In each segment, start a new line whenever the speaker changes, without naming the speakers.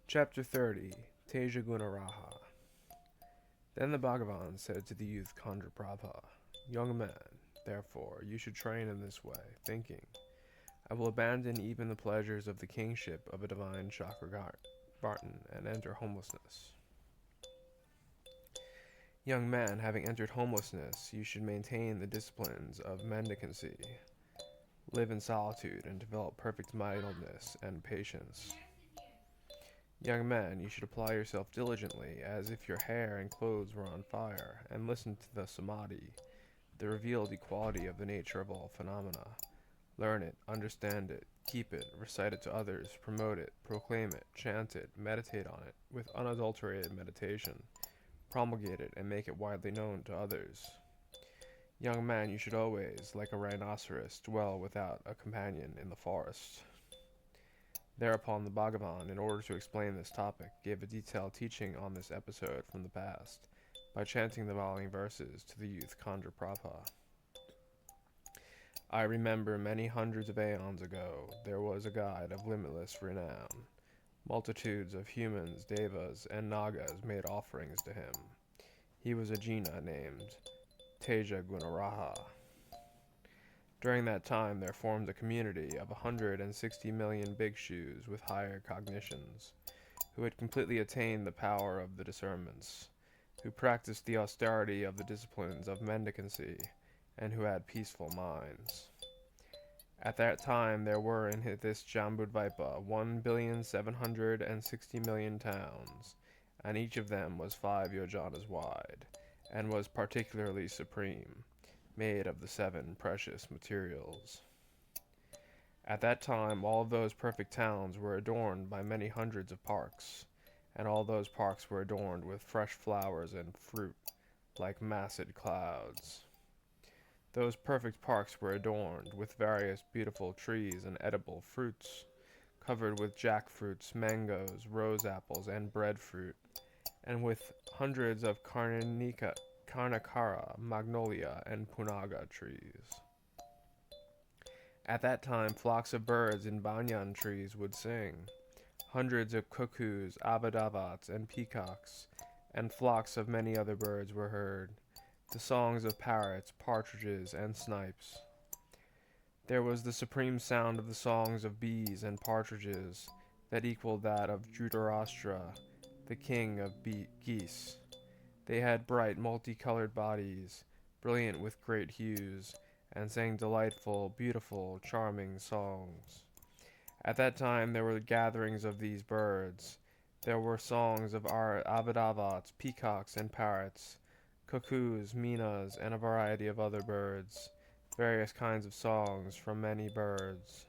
Chapter 30 Teja Gunaraha. Then the Bhagavan said to the youth Kandraprabha, Young man, therefore, you should train in this way, thinking, I will abandon even the pleasures of the kingship of a divine Chakravartin and enter homelessness. Young man, having entered homelessness, you should maintain the disciplines of mendicancy, live in solitude, and develop perfect mildness and patience. Young man, you should apply yourself diligently, as if your hair and clothes were on fire, and listen to the Samadhi, the revealed equality of the nature of all phenomena. Learn it, understand it, keep it, recite it to others, promote it, proclaim it, chant it, meditate on it, with unadulterated meditation, promulgate it, and make it widely known to others. Young man, you should always, like a rhinoceros, dwell without a companion in the forest. Thereupon the Bhagavan, in order to explain this topic, gave a detailed teaching on this episode from the past, by chanting the following verses to the youth Kandraprabha. I remember many hundreds of aeons ago, there was a god of limitless renown. Multitudes of humans, devas, and nagas made offerings to him. He was a Jina named Teja Gunaraha. During that time there formed a community of 160 million bhikshus with higher cognitions, who had completely attained the power of the discernments, who practiced the austerity of the disciplines of mendicancy, and who had peaceful minds. At that time there were in this Jambudvipa 1,760,000,000 towns, and each of them was 5 yojanas wide, and was particularly supreme, made of the 7 precious materials. At that time all of those perfect towns were adorned by many hundreds of parks, and all those parks were adorned with fresh flowers and fruit, like massed clouds. Those perfect parks were adorned with various beautiful trees and edible fruits, covered with jackfruits, mangoes, rose apples, and breadfruit, and with hundreds of Karnakara, magnolia, and punaga trees. At that time flocks of birds in banyan trees would sing. Hundreds of cuckoos, abadavats, and peacocks, and flocks of many other birds were heard, the songs of parrots, partridges, and snipes. There was the supreme sound of the songs of bees and partridges, that equaled that of Dhritarashtra, the king of geese. They had bright, multicolored bodies, brilliant with great hues, and sang delightful, beautiful, charming songs. At that time there were gatherings of these birds. There were songs of our abadavats, peacocks, and parrots, cuckoos, minas, and a variety of other birds, various kinds of songs from many birds.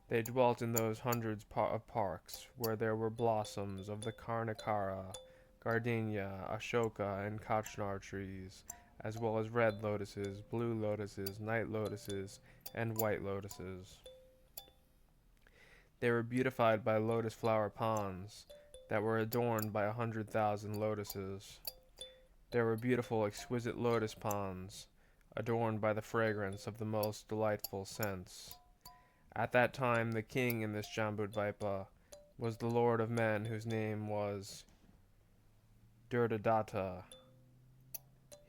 They dwelt in those hundreds of parks, where there were blossoms of the Karnakara, gardenia, ashoka, and kachnar trees, as well as red lotuses, blue lotuses, night lotuses, and white lotuses. They were beautified by lotus flower ponds that were adorned by 100,000 lotuses. There were beautiful, exquisite lotus ponds, adorned by the fragrance of the most delightful scents. At that time the king in this Jambudvipa was the lord of men, whose name was Durgadatta.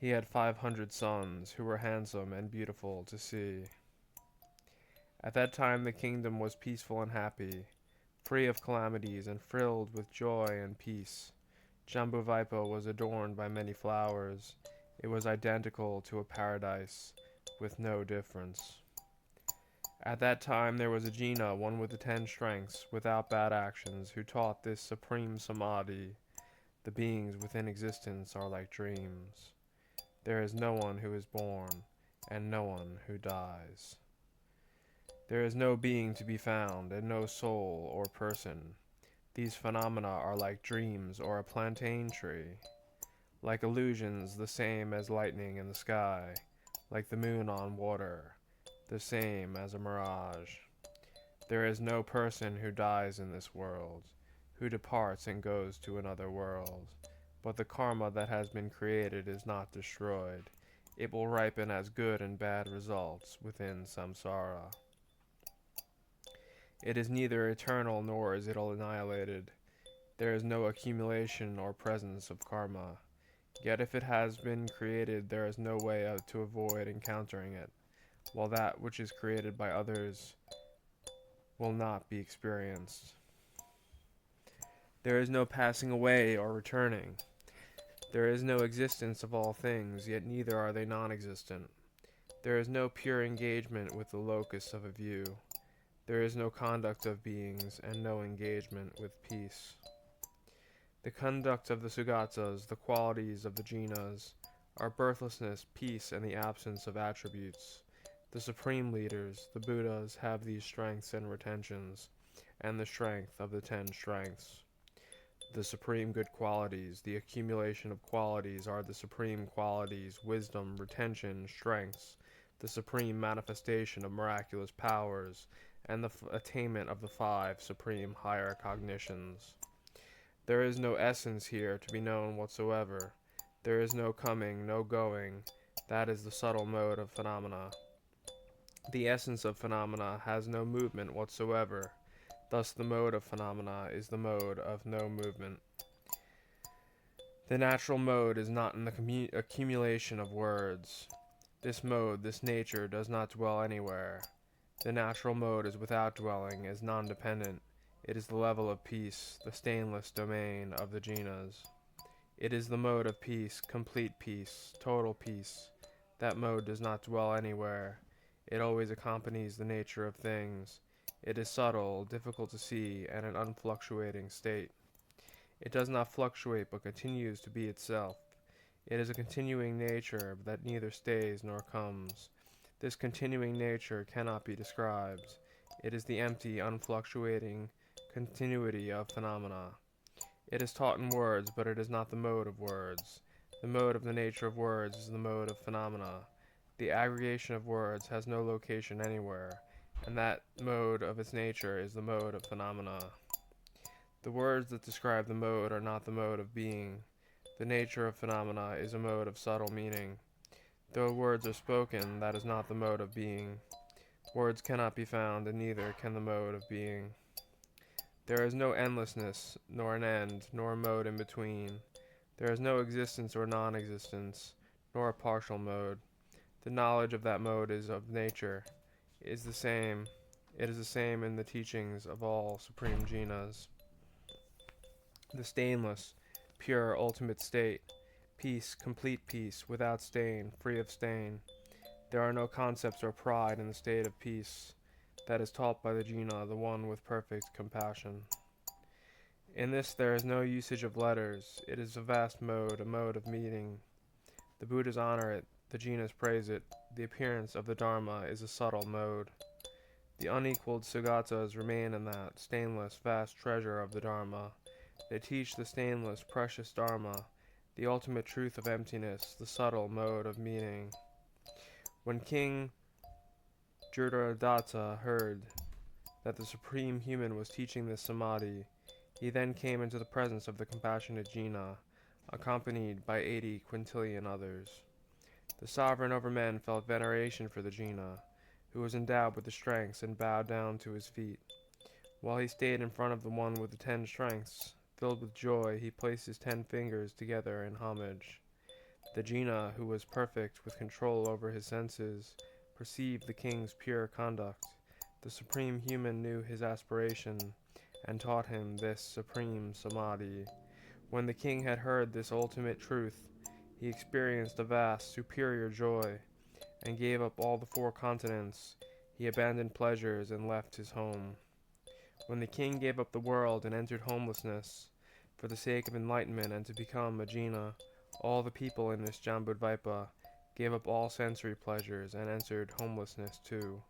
He had 500 sons, who were handsome and beautiful to see. At that time the kingdom was peaceful and happy, free of calamities, and filled with joy and peace. Jambudvipa was adorned by many flowers. It was identical to a paradise, with no difference. At that time there was a Jina, one with the 10 strengths, without bad actions, who taught this supreme Samadhi. The beings within existence are like dreams. There is no one who is born, and no one who dies. There is no being to be found, and no soul or person. These phenomena are like dreams or a plantain tree, like illusions, the same as lightning in the sky, like the moon on water, the same as a mirage. There is no person who dies in this world, who departs and goes to another world, but the karma that has been created is not destroyed. It will ripen as good and bad results within samsara. It is neither eternal nor is it annihilated. There is no accumulation or presence of karma. Yet if it has been created, there is no way out to avoid encountering it, while that which is created by others will not be experienced. There is no passing away or returning. There is no existence of all things, yet neither are they non-existent. There is no pure engagement with the locus of a view. There is no conduct of beings, and no engagement with peace. The conduct of the Sugatas, the qualities of the Jinas, are birthlessness, peace, and the absence of attributes. The supreme leaders, the Buddhas, have these strengths and retentions, and the strength of the 10 strengths. The supreme good qualities, the accumulation of qualities, are the supreme qualities, wisdom, retention, strengths, the supreme manifestation of miraculous powers, and the attainment of the 5 supreme higher cognitions. There is no essence here to be known whatsoever. There is no coming, no going. That is the subtle mode of phenomena. The essence of phenomena has no movement whatsoever. Thus the mode of phenomena is the mode of no movement. The natural mode is not in the accumulation of words. This mode, this nature, does not dwell anywhere. The natural mode is without dwelling, is non-dependent. It is the level of peace, the stainless domain of the jinas. It is the mode of peace, complete peace, total peace. That mode does not dwell anywhere. It always accompanies the nature of things. It is subtle, difficult to see, and an unfluctuating state. It does not fluctuate but continues to be itself. It is a continuing nature that neither stays nor comes. This continuing nature cannot be described. It is the empty, unfluctuating continuity of phenomena. It is taught in words, but it is not the mode of words. The mode of the nature of words is the mode of phenomena. The aggregation of words has no location anywhere, and that mode of its nature is the mode of phenomena. The words that describe the mode are not the mode of being. The nature of phenomena is a mode of subtle meaning. Though words are spoken, that is not the mode of being. Words cannot be found, and neither can the mode of being. There is no endlessness, nor an end, nor a mode in between. There is no existence or non-existence, nor a partial mode. The knowledge of that mode is of nature. It is the same in the teachings of all supreme jinas. The stainless, pure, ultimate state. Peace, complete peace, without stain, free of stain. There are no concepts or pride in the state of peace that is taught by the jina, the one with perfect compassion. In this there is no usage of letters. It is a vast mode, a mode of meaning. The Buddhas honor it, the jinas praise it. The appearance of the Dharma is a subtle mode. The unequaled Sugatas remain in that stainless, vast treasure of the Dharma. They teach the stainless, precious Dharma, the ultimate truth of emptiness, the subtle mode of meaning. When King Juradatta heard that the Supreme Human was teaching this samadhi, he then came into the presence of the compassionate Jina, accompanied by 80 quintillion others. The sovereign over men felt veneration for the Jina, who was endowed with the strengths, and bowed down to his feet. While he stayed in front of the one with the 10 strengths, filled with joy, he placed his 10 fingers together in homage. The Jina, who was perfect with control over his senses, perceived the king's pure conduct. The Supreme Human knew his aspiration, and taught him this supreme samadhi. When the king had heard this ultimate truth, he experienced a vast, superior joy, and gave up all the 4 continents. He abandoned pleasures and left his home. When the king gave up the world and entered homelessness, for the sake of enlightenment and to become a jina, all the people in this Jambudvipa gave up all sensory pleasures and entered homelessness too.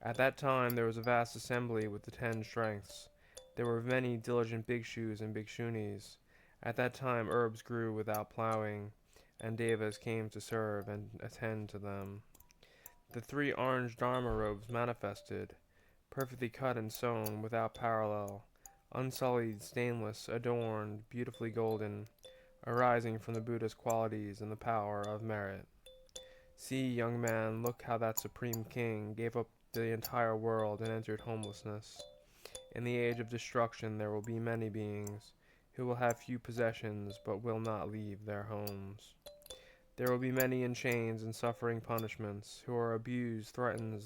At that time there was a vast assembly with the 10 strengths. There were many diligent bhikshus and bhikshunis. At that time herbs grew without plowing, and devas came to serve and attend to them. The 3 orange dharma robes manifested, perfectly cut and sewn, without parallel, unsullied, stainless, adorned, beautifully golden, arising from the Buddha's qualities and the power of merit. See, young man, look how that Supreme King gave up the entire world and entered homelessness. In the age of destruction there will be many beings. who will have few possessions but will not leave their homes. There will be many in chains and suffering punishments, who are abused, threatened,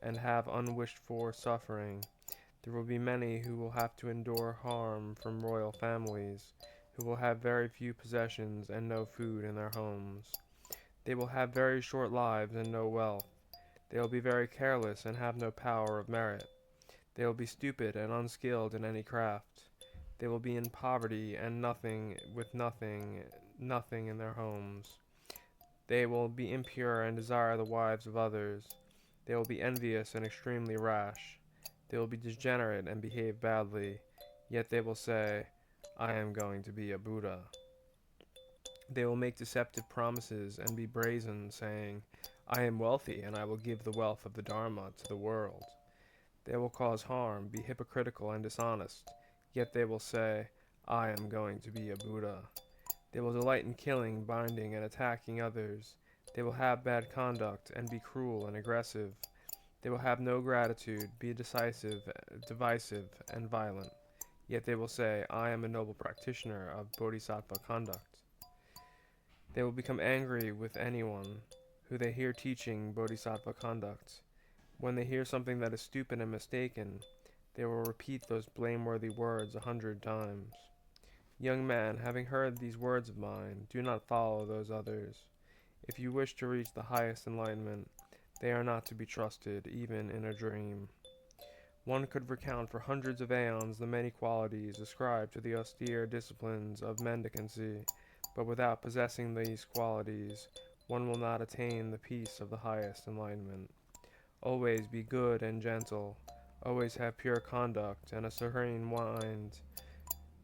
and have unwished for suffering. There will be many who will have to endure harm from royal families, who will have very few possessions and no food in their homes. They will have very short lives and no wealth. They will be very careless and have no power of merit. They will be stupid and unskilled in any craft. They will be in poverty and nothing in their homes. They will be impure and desire the wives of others. They will be envious and extremely rash. They will be degenerate and behave badly, yet they will say, I am going to be a Buddha. They will make deceptive promises and be brazen, saying, I am wealthy and I will give the wealth of the Dharma to the world. They will cause harm, be hypocritical and dishonest, yet they will say, I am going to be a Buddha. They will delight in killing, binding, and attacking others. They will have bad conduct and be cruel and aggressive. They will have no gratitude, be divisive, and violent. Yet they will say, I am a noble practitioner of bodhisattva conduct. They will become angry with anyone who they hear teaching bodhisattva conduct. When they hear something that is stupid and mistaken, they will repeat those blameworthy words 100 times. Young man, having heard these words of mine, do not follow those others. If you wish to reach the highest enlightenment, they are not to be trusted, even in a dream. One could recount for hundreds of aeons the many qualities ascribed to the austere disciplines of mendicancy, but without possessing these qualities, one will not attain the peace of the highest enlightenment. Always be good and gentle, always have pure conduct and a serene mind.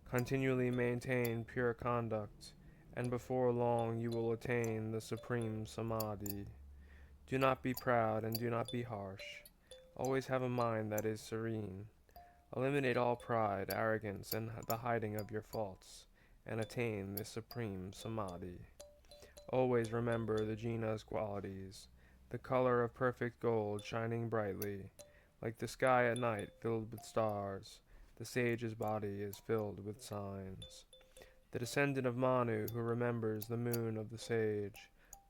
Continually maintain pure conduct, and before long you will attain the supreme Samadhi. Do not be proud and do not be harsh. Always have a mind that is serene. Eliminate all pride, arrogance, and the hiding of your faults, and attain the supreme Samadhi. Always remember the jina's qualities, the color of perfect gold shining brightly, like the sky at night filled with stars. The sage's body is filled with signs. The descendant of Manu who remembers the moon of the sage,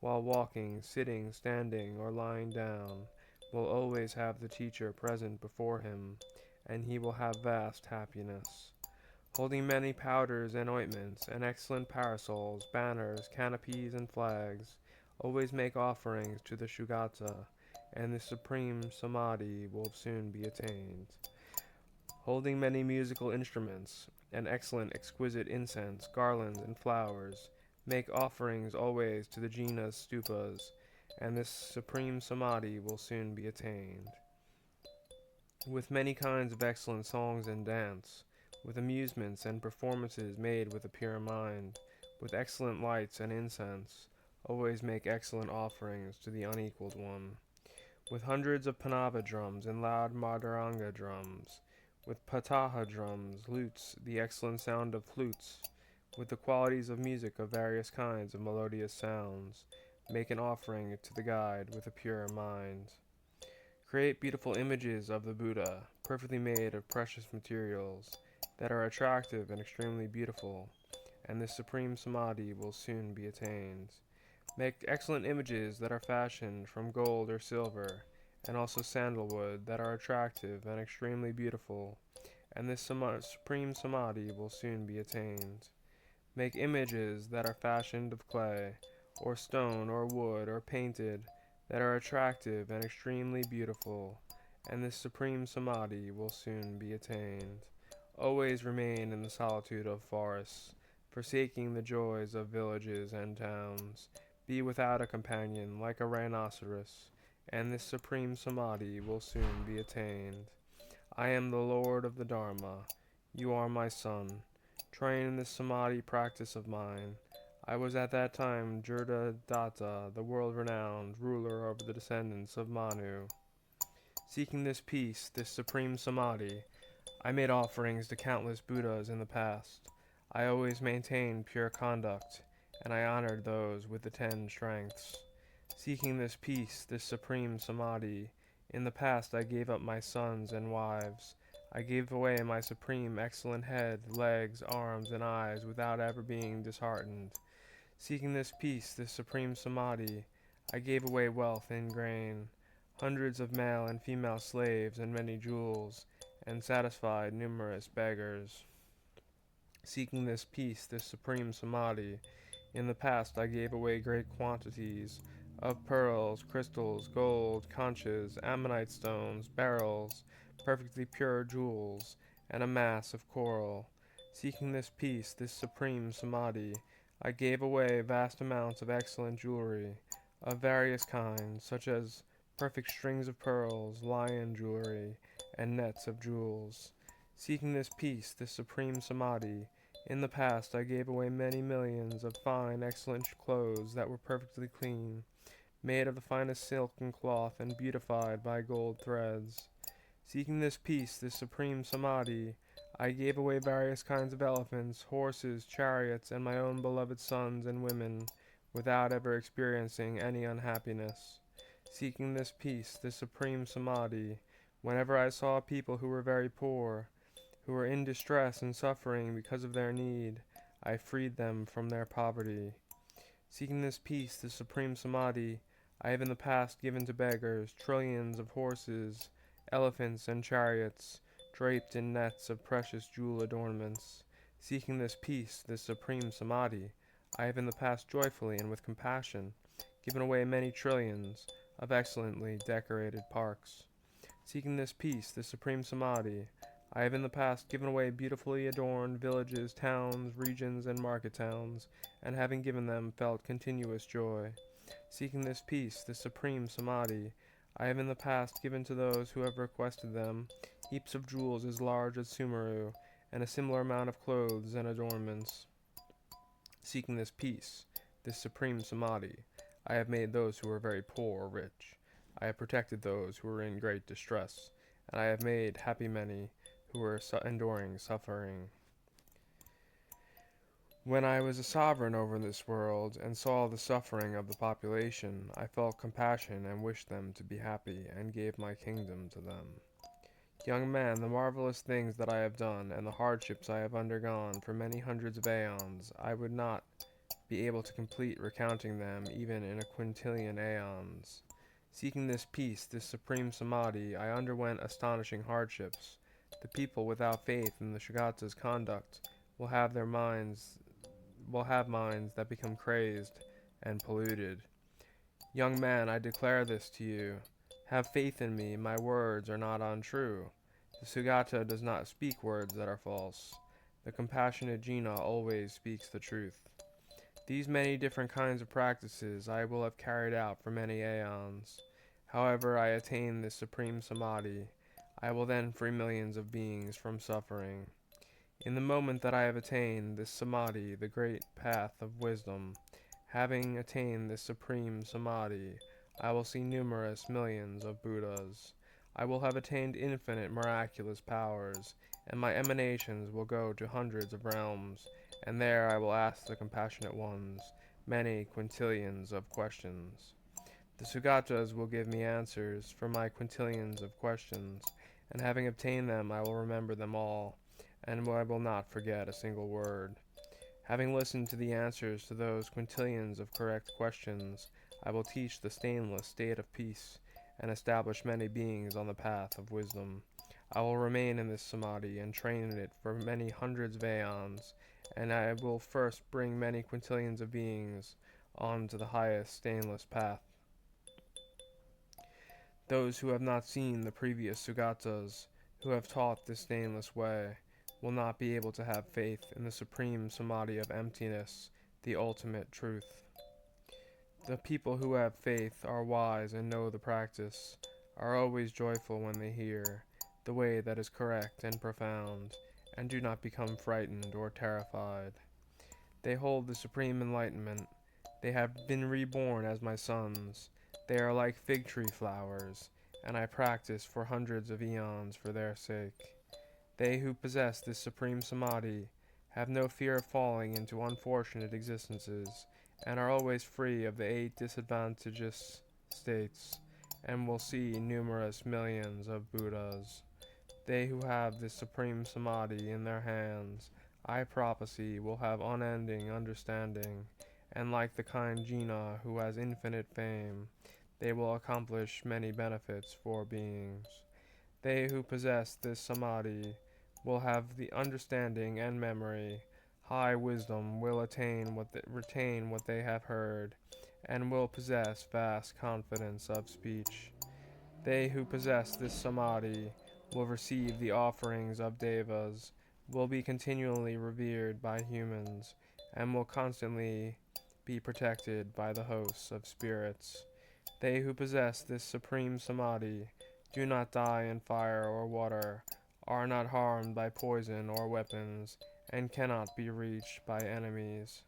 while walking, sitting, standing, or lying down, will always have the teacher present before him, and he will have vast happiness. Holding many powders and ointments, and excellent parasols, banners, canopies, and flags, always make offerings to the Shugata, and the supreme Samadhi will soon be attained. Holding many musical instruments, and excellent exquisite incense, garlands, and flowers, make offerings always to the jina's stupas, and this supreme Samadhi will soon be attained. With many kinds of excellent songs and dance, with amusements and performances made with a pure mind, with excellent lights and incense, always make excellent offerings to the unequaled one. With hundreds of panava drums and loud madhuranga drums, with pataha drums, lutes, the excellent sound of flutes, with the qualities of music of various kinds of melodious sounds, make an offering to the guide with a pure mind. Create beautiful images of the Buddha, perfectly made of precious materials, that are attractive and extremely beautiful, and this supreme Samadhi will soon be attained. Make excellent images that are fashioned from gold or silver, and also sandalwood, that are attractive and extremely beautiful, and this supreme Samadhi will soon be attained. Make images that are fashioned of clay, or stone, or wood, or painted, that are attractive and extremely beautiful, and this supreme Samadhi will soon be attained. Always remain in the solitude of forests, forsaking the joys of villages and towns. Be without a companion, like a rhinoceros, and this supreme Samadhi will soon be attained. I am the Lord of the Dharma. You are my son. Train in this Samadhi practice of mine. I was at that time Jurdadatta, the world-renowned ruler over the descendants of Manu. Seeking this peace, this supreme Samadhi, I made offerings to countless Buddhas in the past. I always maintained pure conduct, and I honored those with the 10 strengths. Seeking this peace, this supreme Samadhi, in the past I gave up my sons and wives. I gave away my supreme excellent head, legs, arms, and eyes without ever being disheartened. Seeking this peace, this supreme samadhi, I gave away wealth in grain, hundreds of male and female slaves, and many jewels, and satisfied numerous beggars. Seeking this peace, this supreme samadhi, in the past I gave away great quantities of pearls, crystals, gold, conches, ammonite stones, beryls, perfectly pure jewels, and a mass of coral. Seeking this peace, this supreme samadhi, I gave away vast amounts of excellent jewelry, of various kinds, such as perfect strings of pearls, lion jewelry, and nets of jewels. Seeking this peace, this supreme samadhi, in the past I gave away many millions of fine, excellent clothes that were perfectly clean, made of the finest silk and cloth, and beautified by gold threads. Seeking this peace, this supreme samadhi, I gave away various kinds of elephants, horses, chariots, and my own beloved sons and women, without ever experiencing any unhappiness. Seeking this peace, this supreme samadhi, whenever I saw people who were very poor, who were in distress and suffering because of their need, I freed them from their poverty. Seeking this peace, this supreme samadhi, I have in the past given to beggars trillions of horses, elephants, and chariots, draped in nets of precious jewel adornments. Seeking this peace, this supreme samadhi, I have in the past joyfully and with compassion given away many trillions of excellently decorated parks. Seeking this peace, this supreme samadhi, I have in the past given away beautifully adorned villages, towns, regions, and market towns, and having given them felt continuous joy. Seeking this peace, this supreme samadhi, I have in the past given to those who have requested them heaps of jewels as large as Sumeru, and a similar amount of clothes and adornments. Seeking this peace, this supreme samadhi, I have made those who were very poor rich. I have protected those who were in great distress, and I have made happy many who were enduring suffering. When I was a sovereign over this world and saw the suffering of the population, I felt compassion and wished them to be happy, and gave my kingdom to them. Young man, the marvelous things that I have done and the hardships I have undergone for many hundreds of aeons, I would not be able to complete recounting them even in a quintillion aeons. Seeking this peace, this supreme samadhi, I underwent astonishing hardships. The people without faith in the Shugata's conduct will have minds that become crazed and polluted. Young man, I declare this to you. Have faith in me, my words are not untrue. The Sugata does not speak words that are false. The compassionate Jina always speaks the truth. These many different kinds of practices I will have carried out for many aeons. However I attain this supreme samadhi, I will then free millions of beings from suffering. In the moment that I have attained this samadhi, the great path of wisdom, having attained this supreme samadhi, I will see numerous millions of Buddhas. I will have attained infinite miraculous powers, and my emanations will go to hundreds of realms, and there I will ask the compassionate ones many quintillions of questions. The Sugatas will give me answers for my quintillions of questions, and having obtained them I will remember them all, and I will not forget a single word. Having listened to the answers to those quintillions of correct questions, I will teach the stainless state of peace, and establish many beings on the path of wisdom. I will remain in this samadhi and train in it for many hundreds of aeons, and I will first bring many quintillions of beings on to the highest stainless path. Those who have not seen the previous Sugatas, who have taught this stainless way, will not be able to have faith in the supreme samadhi of emptiness, the ultimate truth. The people who have faith are wise and know the practice, are always joyful when they hear the way that is correct and profound, and do not become frightened or terrified. They hold the supreme enlightenment. They have been reborn as my sons. They are like fig tree flowers, and I practice for hundreds of eons for their sake. They who possess this supreme samadhi have no fear of falling into unfortunate existences, and are always free of the 8 disadvantageous states, and will see numerous millions of Buddhas. They who have this supreme samadhi in their hands, I prophesy, will have unending understanding, and like the kind Jina who has infinite fame, they will accomplish many benefits for beings. They who possess this samadhi will have the understanding and memory. High wisdom will retain what they have heard, and will possess vast confidence of speech. They who possess this samadhi will receive the offerings of devas, will be continually revered by humans, and will constantly be protected by the hosts of spirits. They who possess this supreme samadhi do not die in fire or water, are not harmed by poison or weapons, and cannot be reached by enemies.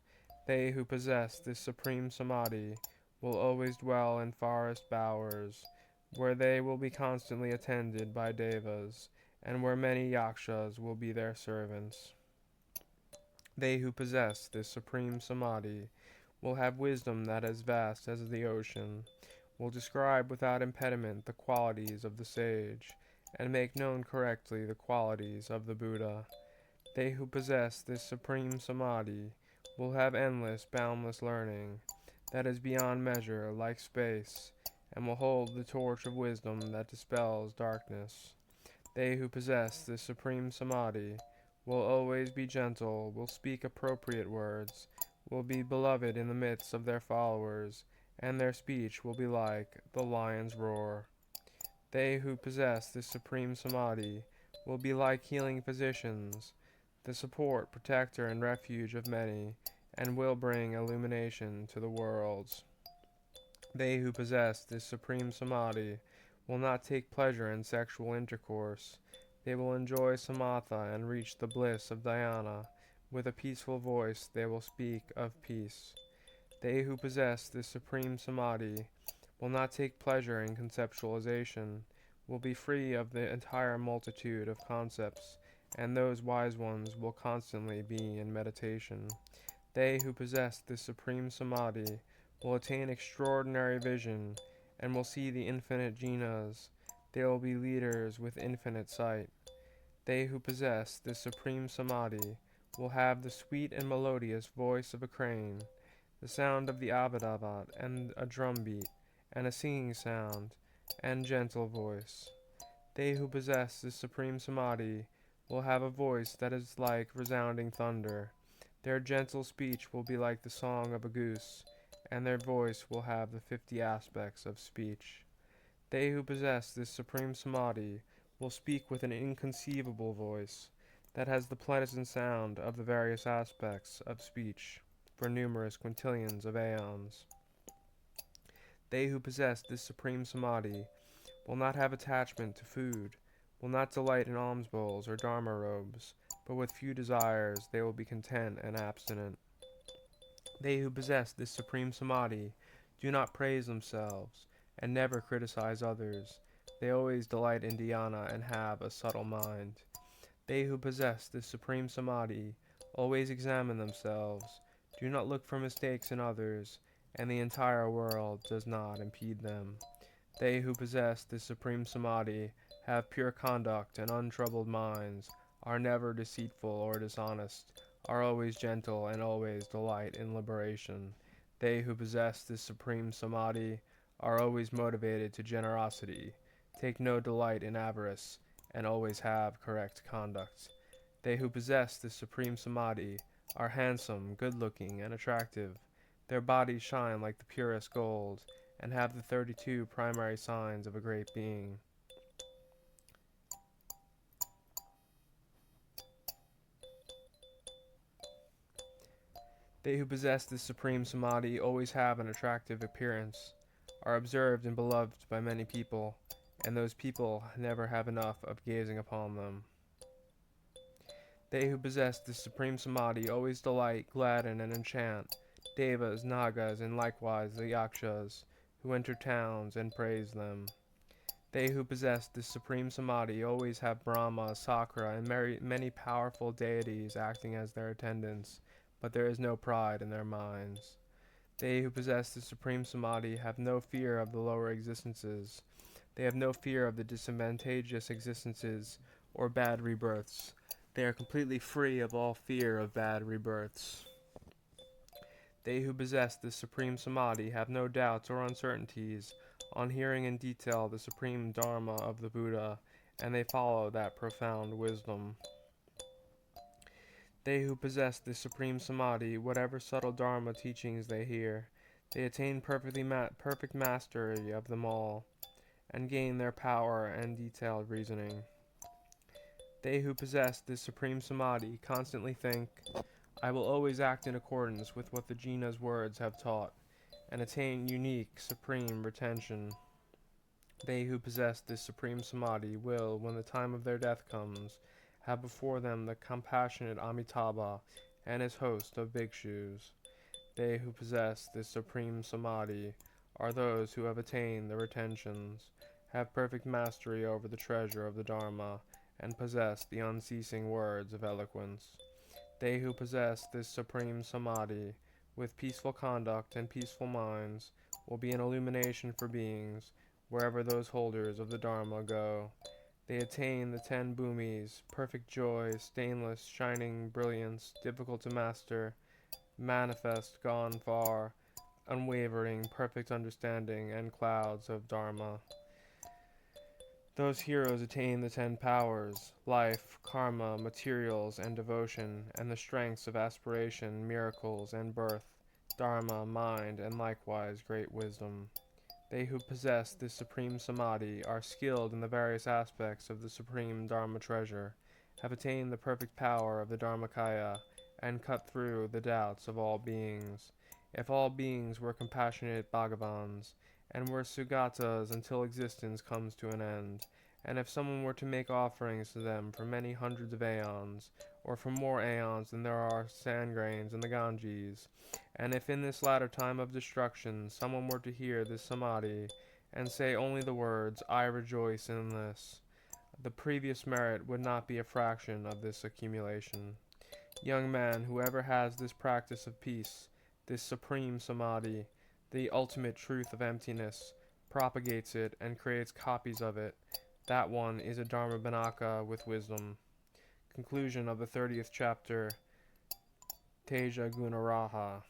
They who possess this supreme samadhi will always dwell in forest bowers, where they will be constantly attended by devas, and where many yakshas will be their servants. They who possess this supreme samadhi will have wisdom that is vast as the ocean, will describe without impediment the qualities of the sage, and make known correctly the qualities of the Buddha. They who possess this supreme samadhi will have endless, boundless learning that is beyond measure, like space, and will hold the torch of wisdom that dispels darkness. They who possess this supreme samadhi will always be gentle, will speak appropriate words, will be beloved in the midst of their followers, and their speech will be like the lion's roar. They who possess this supreme samadhi will be like healing physicians, the support, protector, and refuge of many, and will bring illumination to the worlds. They who possess this supreme samadhi will not take pleasure in sexual intercourse. They will enjoy samatha and reach the bliss of dhyana. With a peaceful voice they will speak of peace. They who possess this supreme samadhi will not take pleasure in conceptualization, will be free of the entire multitude of concepts, and those wise ones will constantly be in meditation. They who possess this supreme samadhi will attain extraordinary vision, and will see the infinite jinas. They will be leaders with infinite sight. They who possess this supreme samadhi will have the sweet and melodious voice of a crane, the sound of the abadavat and a drum beat, and a singing sound, and gentle voice. They who possess this supreme samadhi will have a voice that is like resounding thunder. Their gentle speech will be like the song of a goose, and their voice will have the 50 aspects of speech. They who possess this supreme samadhi will speak with an inconceivable voice that has the pleasant sound of the various aspects of speech for numerous quintillions of aeons. They who possess this supreme samadhi will not have attachment to food, will not delight in alms bowls or dharma robes, but with few desires they will be content and abstinent. They who possess this supreme samadhi do not praise themselves, and never criticize others. They always delight in dhyana and have a subtle mind. They who possess this supreme samadhi always examine themselves, do not look for mistakes in others, and the entire world does not impede them. They who possess this supreme samadhi have pure conduct and untroubled minds, are never deceitful or dishonest, are always gentle, and always delight in liberation. They who possess this supreme samadhi are always motivated to generosity, take no delight in avarice, and always have correct conduct. They who possess this supreme samadhi are handsome, good-looking, and attractive. Their bodies shine like the purest gold, and have the 32 primary signs of a great being. They who possess this supreme samadhi always have an attractive appearance, are observed and beloved by many people, and those people never have enough of gazing upon them. They who possess this supreme samadhi always delight, gladden, and enchant devas, nagas, and likewise the yakshas, who enter towns and praise them. They who possess this supreme samadhi always have Brahma, Sakra, and many powerful deities acting as their attendants, but there is no pride in their minds. They who possess the supreme samadhi have no fear of the lower existences. They have no fear of the disadvantageous existences or bad rebirths. They are completely free of all fear of bad rebirths. They who possess this supreme samadhi have no doubts or uncertainties on hearing in detail the supreme dharma of the Buddha, and they follow that profound wisdom. They who possess this supreme samadhi, whatever subtle dharma teachings they hear, they attain perfect mastery of them all, and gain their power and detailed reasoning. They who possess this supreme samadhi constantly think, I will always act in accordance with what the Jina's words have taught, and attain unique, supreme retention. They who possess this supreme samadhi will, when the time of their death comes, have before them the compassionate Amitabha and his host of bhikshus. They who possess this supreme samadhi are those who have attained the retentions, have perfect mastery over the treasure of the Dharma, and possess the unceasing words of eloquence. They who possess this supreme samadhi, with peaceful conduct and peaceful minds, will be an illumination for beings, wherever those holders of the Dharma go. They attain the 10 bhumis, perfect joy, stainless, shining brilliance, difficult to master, manifest, gone far, unwavering, perfect understanding, and clouds of Dharma. Those heroes attain the 10 powers, life, karma, materials, and devotion, and the strengths of aspiration, miracles, and birth, dharma, mind, and likewise great wisdom. They who possess this supreme samadhi are skilled in the various aspects of the supreme dharma treasure, have attained the perfect power of the dharmakaya, and cut through the doubts of all beings. If all beings were compassionate Bhagavans, and were Sugatas until existence comes to an end, and if someone were to make offerings to them for many hundreds of aeons, or for more aeons than there are sand grains in the Ganges, and if in this latter time of destruction someone were to hear this samadhi, and say only the words, I rejoice in this, the previous merit would not be a fraction of this accumulation. Young man, whoever has this practice of peace, this supreme samadhi, the ultimate truth of emptiness, propagates it and creates copies of it, that one is a Dharmabhanaka with wisdom. Conclusion of the 30th chapter, Teja Gunaraha.